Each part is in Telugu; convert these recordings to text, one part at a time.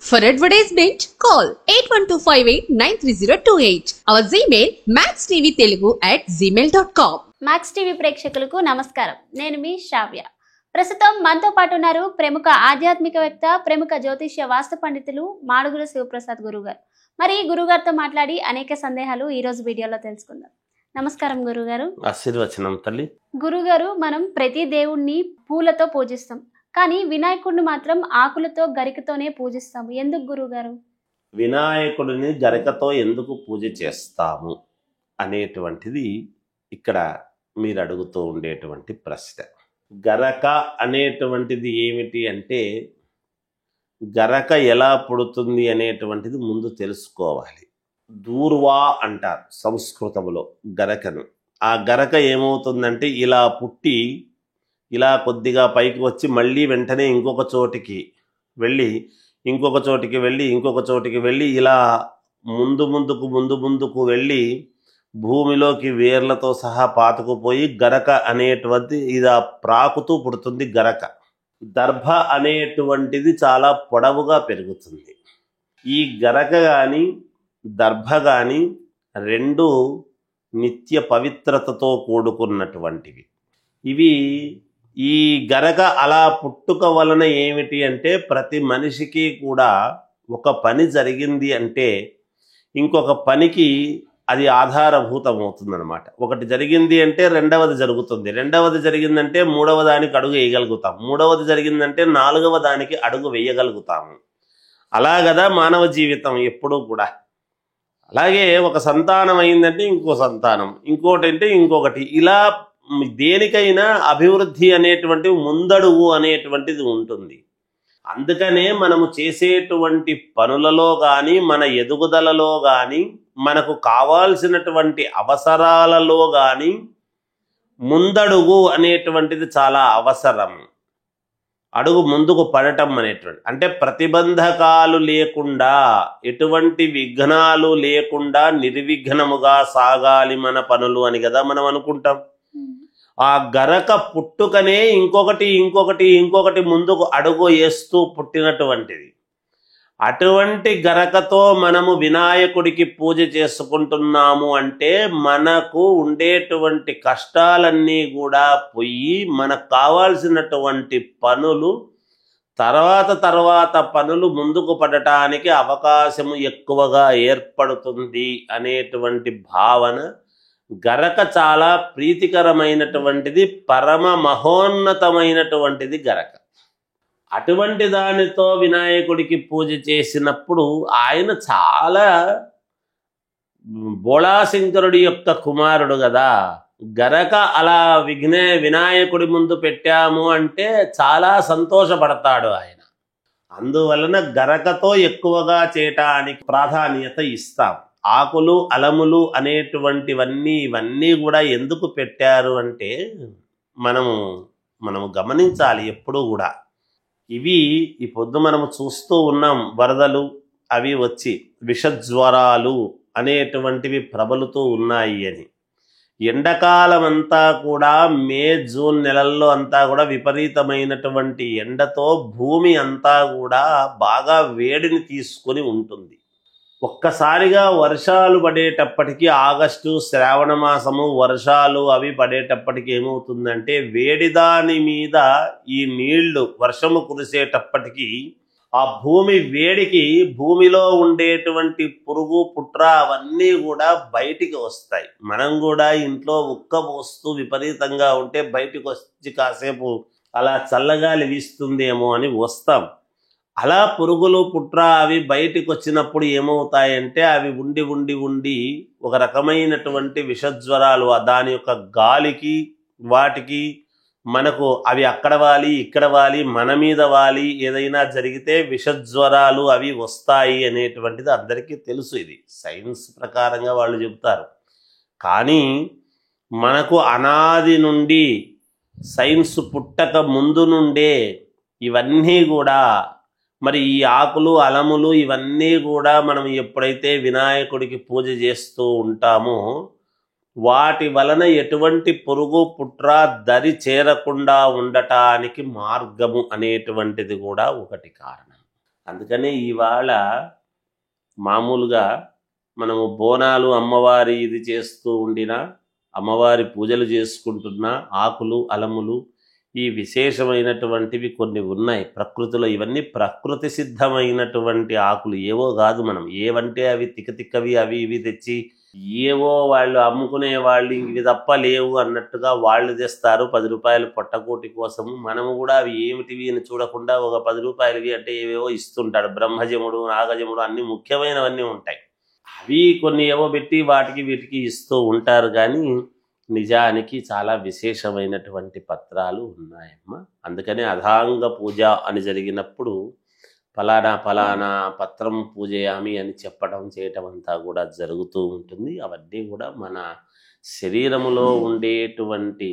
For advertisement, call 8125893028. Our Gmail maxtvtelugu@gmail.com. Max TV ప్రేక్షకులకు నమస్కారం. నేను మీ శ్రావ్య. ప్రస్తుతం మనతో పాటు ఉన్నారు ప్రముఖ ఆధ్యాత్మికవేత్త, ప్రముఖ జ్యోతిష్య వాస్తు పండితులు మాడుగుల శివప్రసాద్ గురుగారు. మరి గురుగారితో మాట్లాడి అనేక సందేహాలు ఈ రోజు వీడియోలో తెలుసుకుందాం. నమస్కారం గురుగారు. ఆశీర్వచనం తల్లి. గురుగారు, మనం ప్రతి దేవుణ్ణి పూలతో పూజిస్తాం, కానీ వినాయకుడిని మాత్రం ఆకులతో గరికతోనే పూజిస్తాము. ఎందుకు గురుగారు? వినాయకుడిని గరికతో ఎందుకు పూజ చేస్తాము అనేటువంటిది ఇక్కడ మీరు అడుగుతూ ఉండేటువంటి ప్రశ్న. గరక అనేటువంటిది ఏమిటి అంటే, గరక ఎలా పుడుతుంది అనేటువంటిది ముందు తెలుసుకోవాలి. దూర్వా అంటారు సంస్కృతంలో గరకను. ఆ గరక ఏమవుతుందంటే ఇలా పుట్టి ఇలా కొద్దిగా పైకి వచ్చి మళ్ళీ వెంటనే ఇంకొక చోటికి వెళ్ళి ఇంకొక చోటికి వెళ్ళి ఇంకొక చోటికి వెళ్ళి ఇలా ముందు ముందుకు వెళ్ళి భూమిలోకి వేర్లతో సహా పాతుకుపోయి గరక అనేటువంటి ఇది ప్రాకుతూ పుడుతుంది గరక. దర్భ అనేటువంటిది చాలా పొడవుగా పెరుగుతుంది. ఈ గరక కానీ దర్భ కానీ రెండు నిత్య పవిత్రతతో కూడుకున్నటువంటివి. ఇవి ఈ గరక అలా పుట్టుక వలన ఏమిటి అంటే, ప్రతి మనిషికి కూడా ఒక పని జరిగింది అంటే ఇంకొక పనికి అది ఆధారభూతం అవుతుందన్నమాట. ఒకటి జరిగింది అంటే రెండవది జరుగుతుంది, రెండవది జరిగిందంటే మూడవ దానికి అడుగు వేయగలుగుతాం, మూడవది జరిగిందంటే నాలుగవ దానికి అడుగు వేయగలుగుతాము. అలా కదా మానవ జీవితం ఎప్పుడూ కూడా. అలాగే ఒక సంతానం అయిందంటే ఇంకో సంతానం, ఇంకోటి అంటే ఇంకొకటి, ఇలా దేనికైనా అభివృద్ధి అనేటువంటి ముందడుగు అనేటువంటిది ఉంటుంది. అందుకనే మనము చేసేటువంటి పనులలో కానీ మన ఎదుగుదలలో కానీ మనకు కావాల్సినటువంటి అవసరాలలో కానీ ముందడుగు అనేటువంటిది చాలా అవసరం. అడుగు ముందుకు పడటం అనేటువంటి అంటే ప్రతిబంధకాలు లేకుండా, ఎటువంటి విఘ్నాలు లేకుండా నిర్విఘ్నముగా సాగాలి మన పనులు అని కదా మనం అనుకుంటాం. ఆ గరక పుట్టుకనే ఇంకొకటి ముందుకు అడుగు వేస్తూ పుట్టినటువంటిది. అటువంటి గరకతో మనము వినాయకుడికి పూజ చేసుకుంటున్నాము అంటే మనకు ఉండేటువంటి కష్టాలన్నీ కూడా పోయి మనకు కావాల్సినటువంటి పనులు తర్వాత పనులు ముందుకు పడటానికి అవకాశము ఎక్కువగా ఏర్పడుతుంది అనేటువంటి భావన. గరక చాలా ప్రీతికరమైనటువంటిది, పరమ మహోన్నతమైనటువంటిది గరక. అటువంటి దానితో వినాయకుడికి పూజ చేసినప్పుడు ఆయన చాలా బోళాశంకరుడి యొక్క కుమారుడు కదా. గరక అలా వినాయకుడి ముందు పెట్టాము అంటే చాలా సంతోషపడతాడు ఆయన. అందువలన గరకతో ఎక్కువగా చేయటానికి ప్రాధాన్యత ఇస్తాం. ఆకులు అలములు ఇవన్నీ కూడా ఎందుకు పెట్టారు అంటే మనము గమనించాలి ఎప్పుడూ కూడా. ఇవి ఈ పొద్దు మనము చూస్తూ ఉన్నాం, వరదలు అవి వచ్చి విషజ్వరాలు అనేటువంటివి ప్రబలుతూ ఉన్నాయి అని. ఎండాకాలం అంతా కూడా మే జూన్ నెలల్లో అంతా కూడా విపరీతమైనటువంటి ఎండతో భూమి అంతా కూడా బాగా వేడిని తీసుకొని ఉంటుంది. ఒక్కసారిగా వర్షాలు పడేటప్పటికీ, ఆగస్టు శ్రావణ మాసము వర్షాలు అవి పడేటప్పటికి ఏమవుతుందంటే, వేడిదాని మీద ఈ నీళ్లు వర్షము కురిసేటప్పటికీ ఆ భూమి వేడికి భూమిలో ఉండేటువంటి పురుగు పుట్ర అవన్నీ కూడా బయటికి వస్తాయి. మనం కూడా ఇంట్లో ఉక్కబోస్తూ విపరీతంగా ఉంటే బయటికి వచ్చి కాసేపు అలా చల్లగాలి వీస్తుందేమో అని వస్తాం. అలా పురుగులు పుట్ర అవి బయటికి వచ్చినప్పుడు ఏమవుతాయంటే, అవి ఉండి ఒక రకమైనటువంటి విషజ్వరాలు, దాని యొక్క గాలికి వాటికి మనకు అవి అక్కడ వాలి ఇక్కడ వాలి మన మీద వాలి ఏదైనా జరిగితే విషజ్వరాలు అవి వస్తాయి అనేటువంటిది అందరికీ తెలుసు. ఇది సైన్స్ ప్రకారంగా వాళ్ళు చెబుతారు. కానీ మనకు అనాది నుండి సైన్స్ పుట్టక ముందు నుండే ఇవన్నీ కూడా, మరి ఈ ఆకులు అలములు ఇవన్నీ కూడా మనం ఎప్పుడైతే వినాయకుడికి పూజ చేస్తూ ఉంటామో వాటి వలన ఎటువంటి పురుగు పుట్ర దరి చేరకుండా ఉండటానికి మార్గము అనేటువంటిది కూడా ఒకటి కారణం. అందుకనే ఇవాళ మామూలుగా మనము బోనాలు అమ్మవారి ఇది చేస్తూ ఉండినా, అమ్మవారి పూజలు చేసుకుంటున్నా, ఆకులు అలములు ఈ విశేషమైనటువంటివి కొన్ని ఉన్నాయి ప్రకృతిలో. ఇవన్నీ ప్రకృతి సిద్ధమైనటువంటి ఆకులు, ఏవో కాదు. మనం ఏవంటే అవి తిక్కవి అవి ఇవి తెచ్చి ఏవో వాళ్ళు అమ్ముకునే వాళ్ళు ఇవి తప్ప లేవు అన్నట్టుగా వాళ్ళు తెస్తారు 10 రూపాయలు పొట్టకోటి కోసము. మనము కూడా అవి ఏమిటివి అని చూడకుండా ఒక 10 రూపాయలవి అంటే ఏవేవో ఇస్తుంటాడు. బ్రహ్మజముడు, నాగజముడు అన్ని ముఖ్యమైనవన్నీ ఉంటాయి. అవి కొన్ని ఏవో పెట్టి వాటికి వీటికి ఇస్తూ ఉంటారు. కానీ నిజానికి చాలా విశేషమైనటువంటి పత్రాలు ఉన్నాయమ్మ. అందుకనే అధాంగ పూజ అని జరిగినప్పుడు ఫలానా ఫలానా పత్రం పూజయామి అని చెప్పడం చేయటం అంతా కూడా జరుగుతూ ఉంటుంది. అవన్నీ కూడా మన శరీరములో ఉండేటువంటి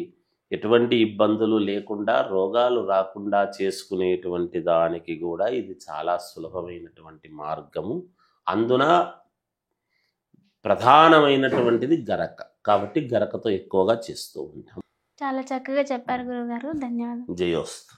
ఎటువంటి ఇబ్బందులు లేకుండా, రోగాలు రాకుండా చేసుకునేటువంటి దానికి కూడా ఇది చాలా సులభమైనటువంటి మార్గము. అందున ప్రధానమైనటువంటిది గరక. కాబట్టి గరకతో ఎక్కువగా చేస్తూ ఉంటాం. చాలా చక్కగా చెప్పారు గురుగారు. ధన్యవాదాలు. జయోస్తు.